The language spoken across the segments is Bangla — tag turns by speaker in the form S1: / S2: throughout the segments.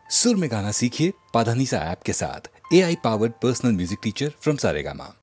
S1: सुर में गाना सीखिए पाधानीसा ऐप के साथ। AI powered personal music teacher from Saregama.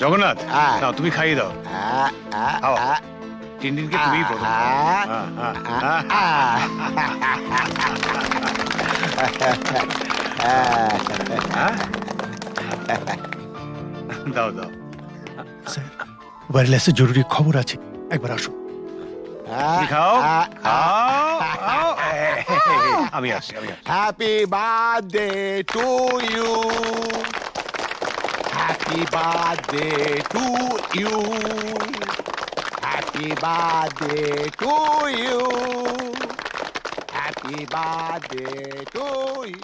S2: Jagannath, নাও তুমি খাইয়ে দাও। টিনটিনকে তুমি প্রথম দাও দাও।
S3: ওয়্যারলেসে জরুরি খবর আছে, একবার আসুন।
S2: খাও খাও। আমি আসছি।
S4: Happy birthday to you, happy birthday to you, happy birthday to you, happy birthday to you.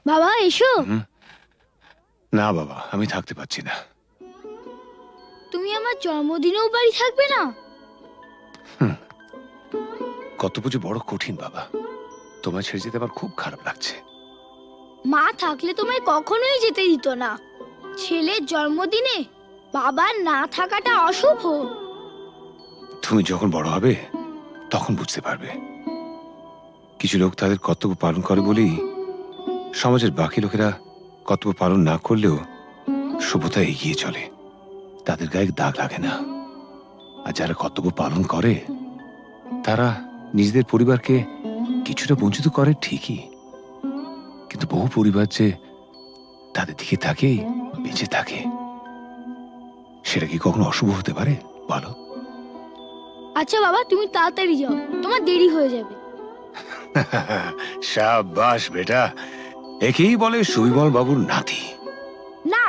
S5: বাবা এসো।
S2: না বাবা, আমি থাকতে পারছি না।
S5: তুমি আমার জন্মদিনেও বাড়ি থাকবে না?
S2: কত পুজো বড় কঠিন বাবা, তোমায় ছেড়ে যেতে আমার খুব খারাপ লাগছে।
S5: মা থাকলে তোমায় কখনোই যেতে দিত না। ছেলের জন্মদিনে বাবার না থাকাটা অশুভ।
S2: তুমি যখন বড় হবে তখন বুঝতে পারবে। কিছু লোক তাদের কর্তব্য পালন করে বলেই সমাজের বাকি লোকেরা কর্তব্য পালন না করলেও সভ্যতা এগিয়ে চলে, তাদের গায়ে দাগ লাগে না। আর যারা কর্তব্য পালন করে তারা নিজেদের পরিবারকে কিছুটা বঞ্চিত করে ঠিকই, কিন্তু বহু পরিবার যে তাদের দিকে তাকেই বেঁচে থাকে, সেটা কি কখনো অশুভ হতে পারে বলো?
S5: আচ্ছা বাবা, তুমি তাড়াতাড়ি যাও, তোমার দেরি হয়ে যাবে।
S2: শাবাশ বেটা, একেই বলে সুবিমল বাবুর নাতি।
S5: না,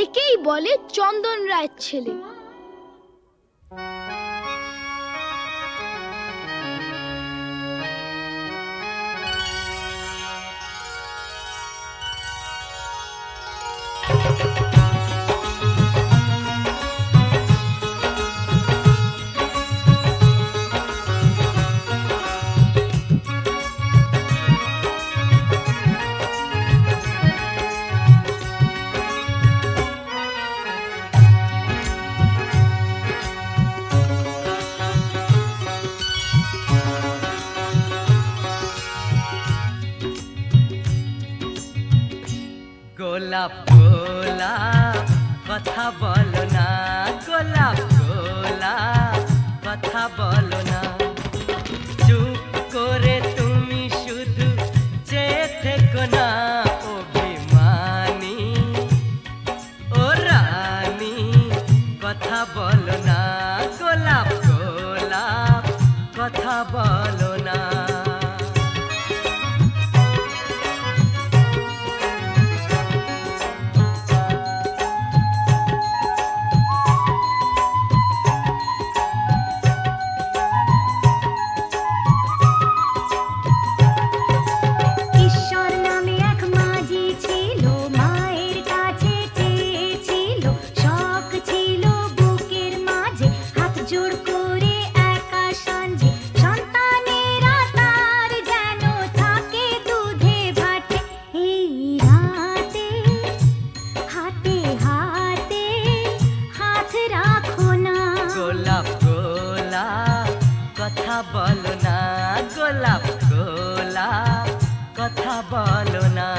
S5: একেই বলে চন্দন রায়ের ছেলে।
S6: গোলাপ গোলাপ কথা বলো না, গোলাপ গোলাপ কথা বলো না, চুপ করে তুমি শুধু চেয়ে থেকো না। অভিমানী ও রানী কথা বলো না, গোলাপ গোলাপ কথা বলো না। কথা বলো না, গোলাপ গোলাপ কথা বলো না।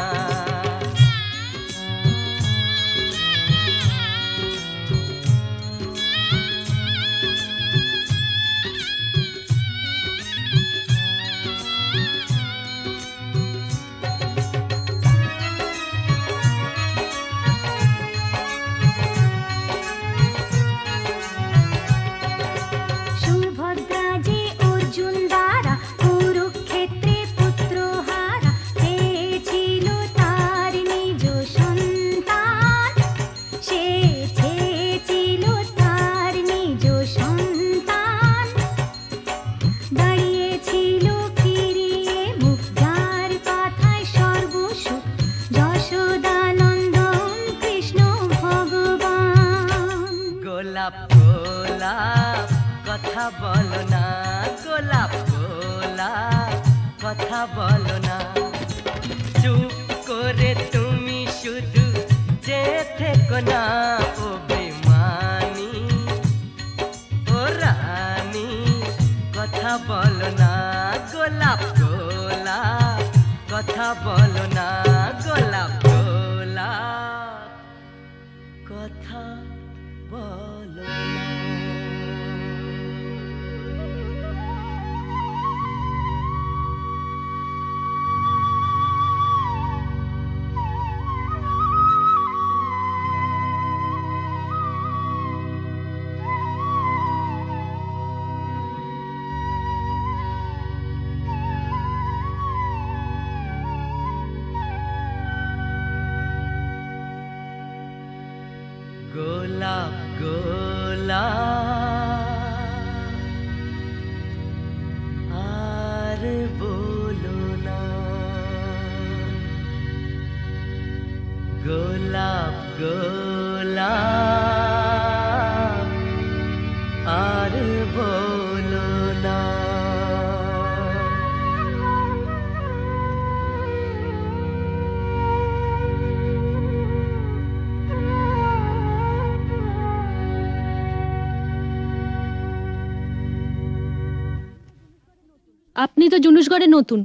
S6: গোলাপ গোলাপ কথা বলো না, গোলাপ গোলাপ কথা বলো না, চুপ করে তুমি শুধু চেয়ে থেকো না। অভিমানী ও রানী কথা বলো না, গোলাপ গোলাপ কথা বলো না গোলাপ গোলাপ কথা বলো না। গোলাপ গোলাপ আর বলো না গোলাপ গোলাপ আর বলো না।
S7: আপনি তো জুনুসগড়ে নতুন,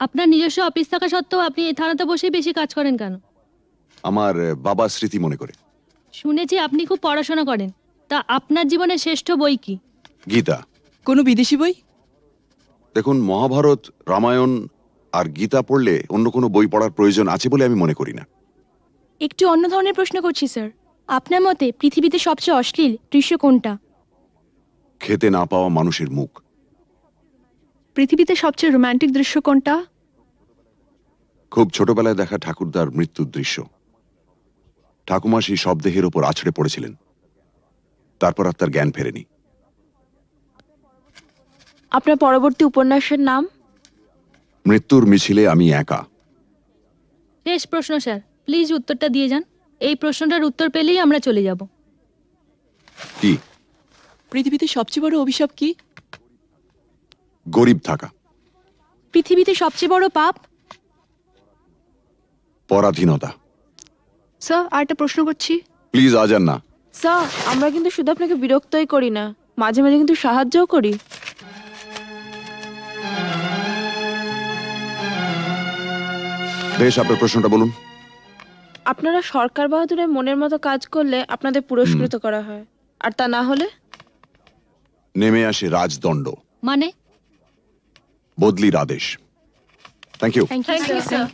S7: আপনার নিজস্ব অফিস থাকা সত্ত্বেও আপনি এই থানাতে বসেই বেশি কাজ করেন কেন?
S8: আমার বাবা স্মৃতি মনে করে।
S7: শুনেছি আপনি খুব পড়াশোনা করেন, তা আপনার জীবনের শ্রেষ্ঠ বই কি?
S8: গীতা।
S9: কোনো বিদেশি বই?
S8: দেখুন, মহাভারত, রামায়ণ আর গীতা পড়লে অন্য কোনো বই পড়ার প্রয়োজন আছে বলে আমি মনে করি না।
S10: একটু অন্য ধরনের প্রশ্ন করছি স্যার। আপনার মতে পৃথিবীতে সবচেয়ে অশ্লীল দৃশ্য কোনটা?
S8: খেতে না পাওয়া মানুষের মুখ।
S10: পৃথিবীতে সবচেয়ে রোমান্টিক দৃশ্য কোনটা?
S8: খুব ছোটবেলায় দেখা ঠাকুরদার মৃত্যুর দৃশ্য। ঠাকুমা সেই শবদেহের ওপর আছড়ে পড়েছিলেন, তারপর আর তার জ্ঞান ফেরেনি।
S10: আপনার পরবর্তী উপন্যাসের নাম?
S8: মৃত্যুর মিছিলে আমি একা।
S7: শেষ প্রশ্ন স্যার, প্লিজ উত্তরটা দিয়ে যান। এই প্রশ্নটার উত্তর পেলেই আমরা চলে যাব।
S8: কি?
S9: পৃথিবীতে সবচেয়ে বড় অভিশাপ কি?
S8: গরিব থাকা।
S10: পৃথিবীতে সবচেয়ে বড় পাপ?
S8: পরাধীনতা।
S10: স্যার আর একটা প্রশ্ন করছি।
S8: প্লিজ আজান না।
S10: স্যার আমরা কিন্তু শুধু আপনাকে বিরক্তই করি না, মাঝে মাঝে কিন্তু সাহায্যও করি।
S8: বেশ, আপনার প্রশ্নটা বলুন।
S10: আপনারা সরকার বাহাদুরের মনের মতো কাজ করলে আপনাদের পুরস্কৃত করা হয়, আর তা না হলে
S8: নেমে আসে রাজদণ্ড,
S7: মানে?
S8: বদলির আদেশ। Thank you.
S10: Thank you sir.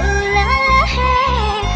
S5: Ooh la la, hey.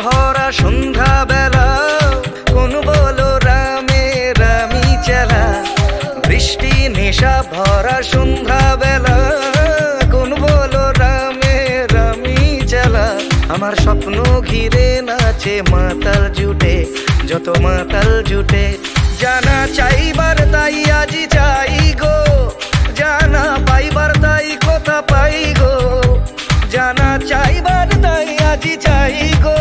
S11: ভরা সন্ধ্যা বেলা কোন বলো রামে রামি চালা বৃষ্টি নেশা ভরা সন্ধ্যা বেলা কোন বলো রামে রামি চালা আমার স্বপ্ন ঘিরে নাচে মাতাল জুটে যত মাতাল জুটে জানা চাইবার তাই আজি চাই গো জানা পাইবার তাই কথা পাই গো জানা চাইবার তাই আজি চাই গো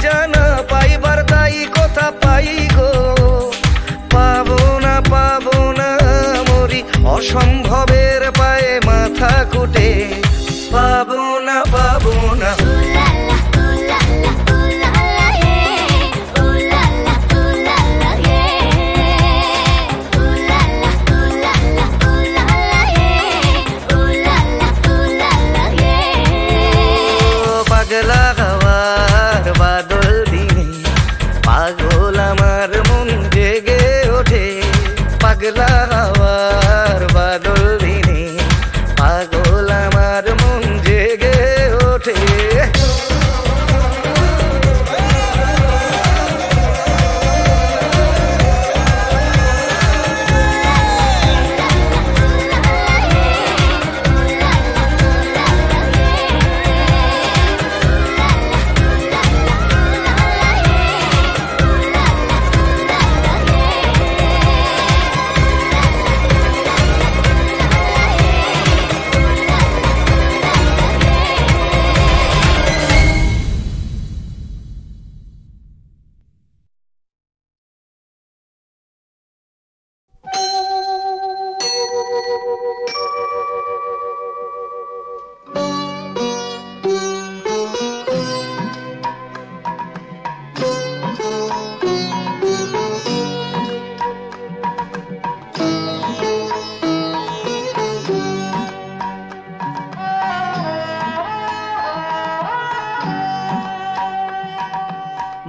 S11: জানা পাইবার তাই কথা পাই গো পাবো না মরি অসম্ভবের পায়ে মাথা কুটে পাবো না পাগলা হাওয়ার বাদল দিনে পাগল আমার মন জেগে ওঠে পাগলা হাওয়ার বাদল দিনে পাগল আমার মন জেগে ওঠে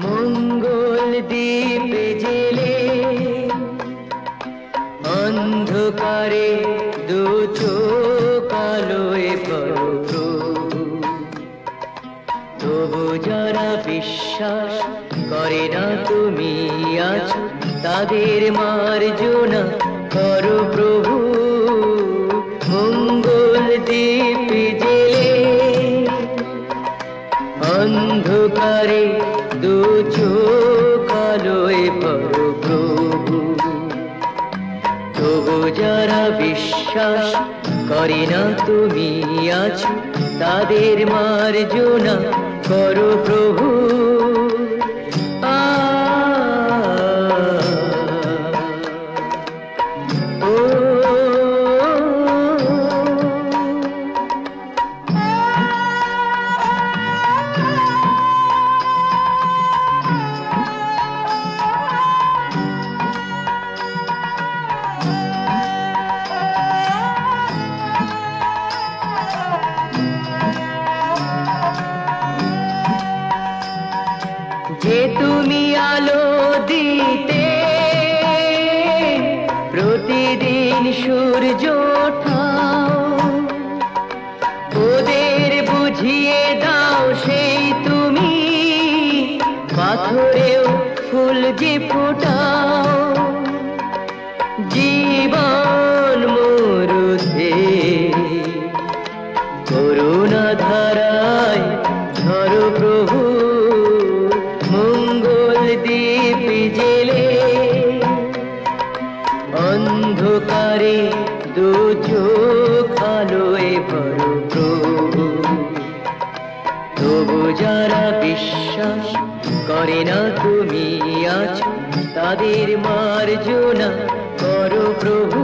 S11: মঙ্গল দ্বীপে জেলে অন্ধকারে দু চোখ আলোয় প্রভু তবু যারা বিশ্বাস করে না তুমি আছো তাদের মার্জনা করো প্রভু মঙ্গল দ্বীপে জেলে অন্ধকারে দু চোখ আলোয় প্রভু তবু যারা বিশ্বাস করে না তুমি আছো তাদের মার্জনা করো প্রভু যে তুমি আলো দিতে প্রতিদিন সূর্য ওঠাও ওদের বুঝিয়ে দাও সেই তুমি পাথরেও ফুল যে ফোটাও জীবন মরুতে করুণা ধারায় ধরো প্রভু মঙ্গল দ্বীপ জেলে অন্ধকারে দু চোখ আলোয় ভরো প্রভু তবু যারা বিশ্বাস করে না তুমি আছো তাদের মার্জনা করো প্রভু